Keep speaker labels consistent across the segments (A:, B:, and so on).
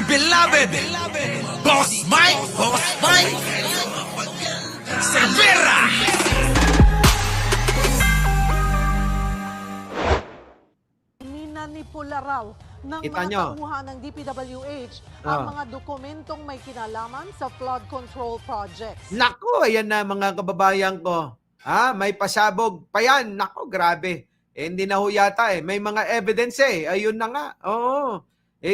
A: beloved Boss Mike Cervera.
B: Minanipula raw ng
C: Kita
B: mga
C: nyo.
B: tauhan ng DPWH ang mga dokumentong may kinalaman sa flood control projects.
C: Nako, ayan na mga kababayan ko. May pasabog pa yan. Nako, grabe. Hindi na ho yata eh. May mga evidence eh. Ayun na nga. Oo.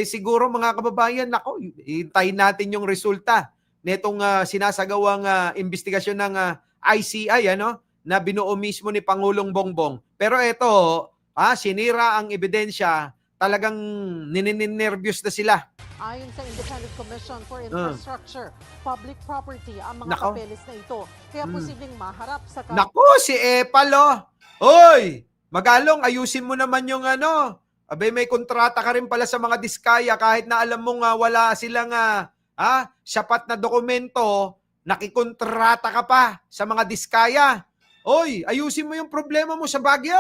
C: Siguro mga kababayan, nako, hintayin natin yung resulta nitong sinasagawang investigasyon ng ICI, na binuo mismo ni Pangulong Bongbong. Pero ito, sinira ang ebidensya, talagang nininervyos na sila.
B: Ayon sa Independent Commission for Infrastructure, Public Property ang mga
C: Nako.
B: papeles na ito. Kaya posibleng maharap sa
C: Naku, si Epal, Hoy, Magalong, ayusin mo naman yung Abay, may kontrata ka rin pala sa mga diskaya kahit na alam mong wala silang sapat na dokumento, nakikontrata ka pa sa mga diskaya. Hoy, ayusin mo yung problema mo sa Baguio.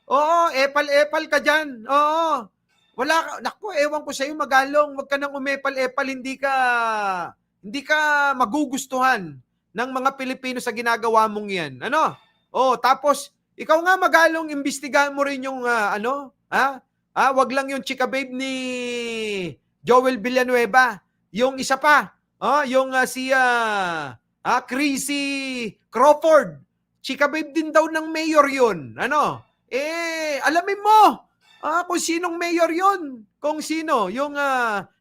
C: Oo, epal-epal ka dyan. Oo. Wala ka, naku, ewan ko sa'yo, Magalong, wag ka nang umepal-epal, hindi ka magugustuhan ng mga Pilipino sa ginagawa mong yan. Tapos, ikaw nga, Magalong, imbestigahan mo rin yung wag lang yung chika babe ni Joel Villanueva. Yung isa pa, yung si Chrissy Crawford. Chika babe din daw ng mayor yun. Alamin mo kung sinong mayor yun. Kung sino yung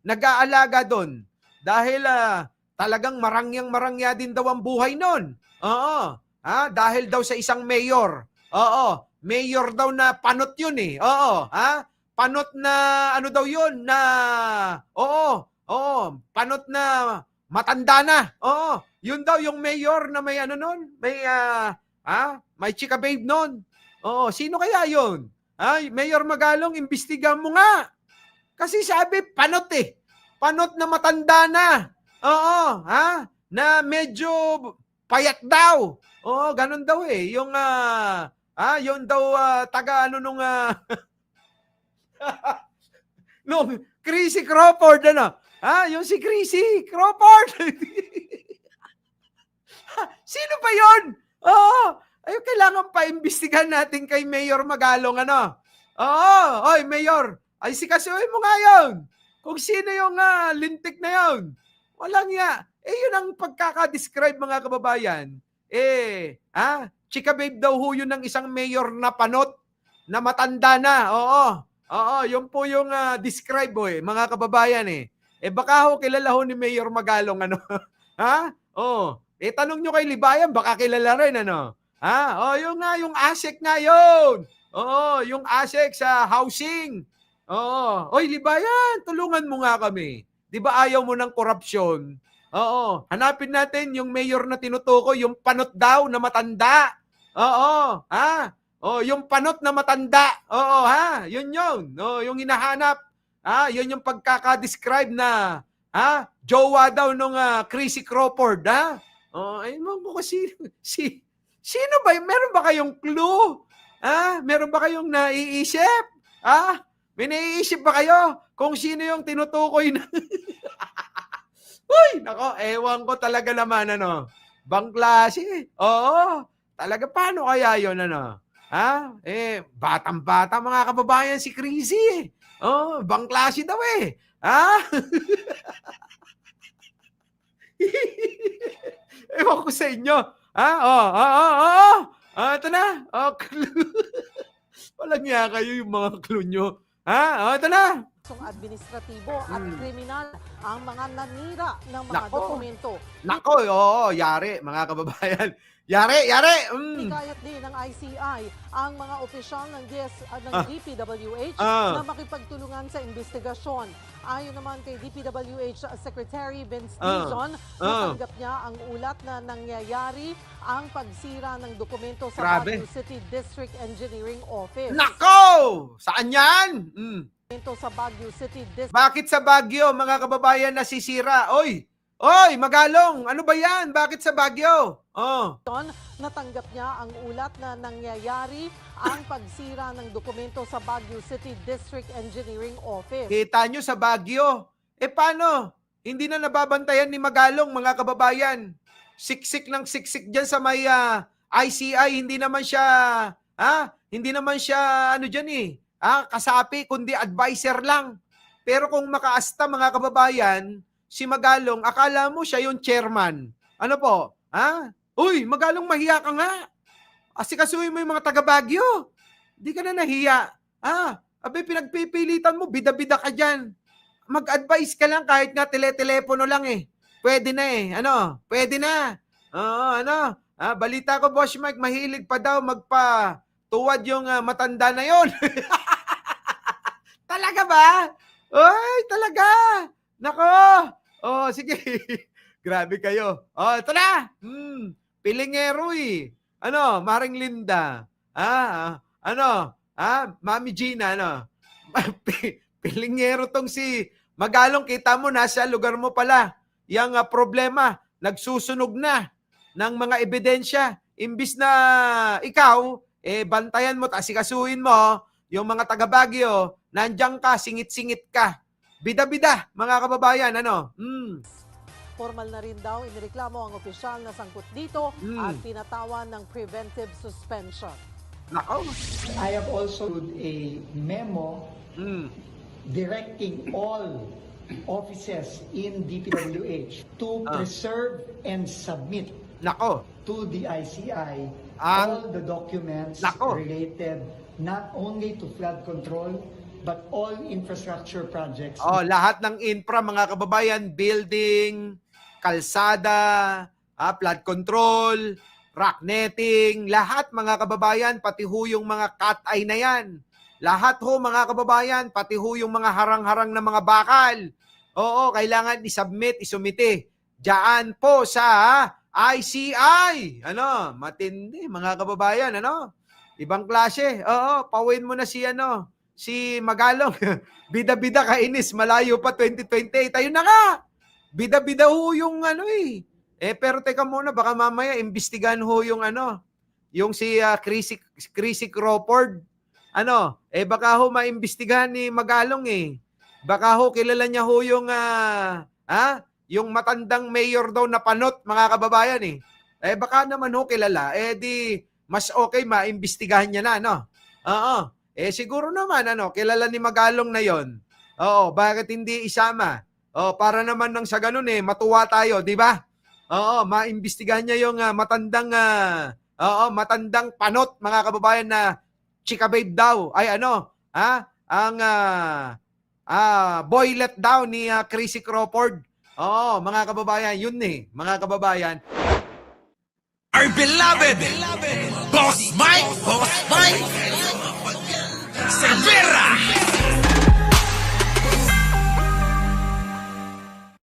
C: nag-aalaga doon. Dahil talagang marangyang-marangya din daw ang buhay nun. Oo. Dahil daw sa isang mayor. Oo. Mayor daw na panot yun eh. Oo. Panot na ano daw yun na panot na matanda na. Oo. Yun daw yung mayor na may nun, may chika babe nun. Oo, sino kaya yun? Mayor Magalong, imbestigahan mo nga. Kasi sabi panot eh. Panot na matanda na. Oo, na medyo payat daw. Oo, ganun daw eh. Yung yun daw taga nung nung Chrissy Crawford, yung si Chrissy Crawford. Sino ba yun? Kailangan pa imbestigahan natin kay Mayor Magalong, Oy, Mayor, ay sikasuhin mo nga yun. Kung sino yung lintik na yun. Walang ya. Yun ang pagkakadescribe, mga kababayan. Chika babe daw ho yun ng isang mayor na panot, na matanda na. Oo, yun po yung describe mga kababayan baka ho kilala ho ni Mayor Magalong, tanong nyo kay Libayan, baka kilala rin, yung nga, yung ASEC nga yun. Oo, yung ASEC sa housing. Oo. Oy, Libayan, tulungan mo nga kami. Di ba ayaw mo ng korupsyon? Oo. Hanapin natin yung mayor na tinutukoy, yung panot daw na matanda. Oo. Yung panot na matanda. Oo, yun yun. Yung hinahanap. Yun yung pagkakadescribe na jowa daw nung Chrissy Crawford, ayun mo kasi sino ba? Meron ba kayong clue? Meron ba kayong naiisip? May naiisip ba kayo kung sino yung tinutukoy na? Uy, nako, ewan ko talaga naman, Bang klase. Oo, talaga, paano kaya yun, batang-bata, mga kababayan, si Chrissy, bang klase daw Ewan ko sa inyo. Ito na. Walang niya kayo yung mga clue nyo. Ito na.
B: Administratibo at kriminal ang mga nanira ng mga dokumento.
C: Nako, yari, mga kababayan. Yari.
B: Hikayat din ng ICI ang mga opisyal ng DPWH na makipagtulungan sa investigasyon. Ayon naman kay DPWH Secretary Vince Dizon, natanggap niya ang ulat na nangyayari ang pagsira ng dokumento sa Baguio City District Engineering Office.
C: Nako! Saan yan?
B: Sa Baguio City District.
C: Bakit sa Baguio, mga kababayan, nasisira? Oy, Magalong, ano ba yan? Bakit sa Baguio?
B: Natanggap niya ang ulat na nangyayari ang pagsira ng dokumento sa Baguio City District Engineering Office.
C: Kita nyo sa Baguio, paano? Hindi na nababantayan ni Magalong, mga kababayan. Siksik ng siksik dyan sa may ICI, hindi naman siya, hindi naman siya, kasapi, kundi advisor lang. Pero kung makaasta, mga kababayan, si Magalong, akala mo siya yung chairman. Ano po? Uy, Magalong, mahiya ka nga. Asikasuhin mo yung mga taga Baguio. Di ka na nahiya. Pinagpipilitan mo, bida-bida ka dyan. Mag-advise ka lang kahit nga tele-telepono lang eh. Pwede na eh. Pwede na. Balita ko, Boss Mike, mahilig pa daw magpatuwad yung matanda na yon. Talaga ba? Oy, talaga. Nako. Sige. Grabe kayo. Ito na. Pilingero eh. Maring Linda. Mami Gina, Pilingero tong si Magalong, kita mo, nasa lugar mo pala. Yang problema, nagsusunog na ng mga ebidensya. Imbis na ikaw, bantayan mo, asikasuhin mo, yung mga taga Baguio, nandiyan ka, singit-singit ka. Bida-bida, mga kababayan,
B: Formal na rin daw inireklamo ang opisyal na sangkot dito at pinatawan ng preventive suspension.
C: Nako.
D: I have also a memo directing all offices in DPWH to preserve and submit
C: Nako.
D: to the ICI all the documents related not only to flood control but all infrastructure projects.
C: Lahat ng infra, mga kababayan, building, kalsada, flood control, rock netting, lahat, mga kababayan, pati ho yung mga cat-eye na yan. Lahat ho, mga kababayan, pati ho yung mga harang-harang na mga bakal. Kailangan isubmit, isumite. Diyan po sa ICI. Matindi, mga kababayan, Ibang klase. Pauwiin mo na si Magalong. Bida-bida kainis, malayo pa 2028. Ayun na nga. Bida-bida ho yung pero teka muna, baka mamaya imbestigahan ho yung yung si Chrissy Crawford. Baka ho maimbestigahan ni Magalong eh. Baka ho kilala niya ho yung yung matandang mayor daw na Panot, mga kababayan eh. Baka naman ho kilala. Di mas okay maimbestigahan niya na, siguro naman kilala ni Magalong na yon. Bakit hindi isama? Para naman nang sa ganun matuwa tayo, di ba? Maimbestigahan niya yung matandang Panot, mga kababayan, na chika babe daw. Ay ang boylet daw ni Chrissy Crawford. Mga kababayan, yun mga kababayan.
A: Our beloved Boss Mike.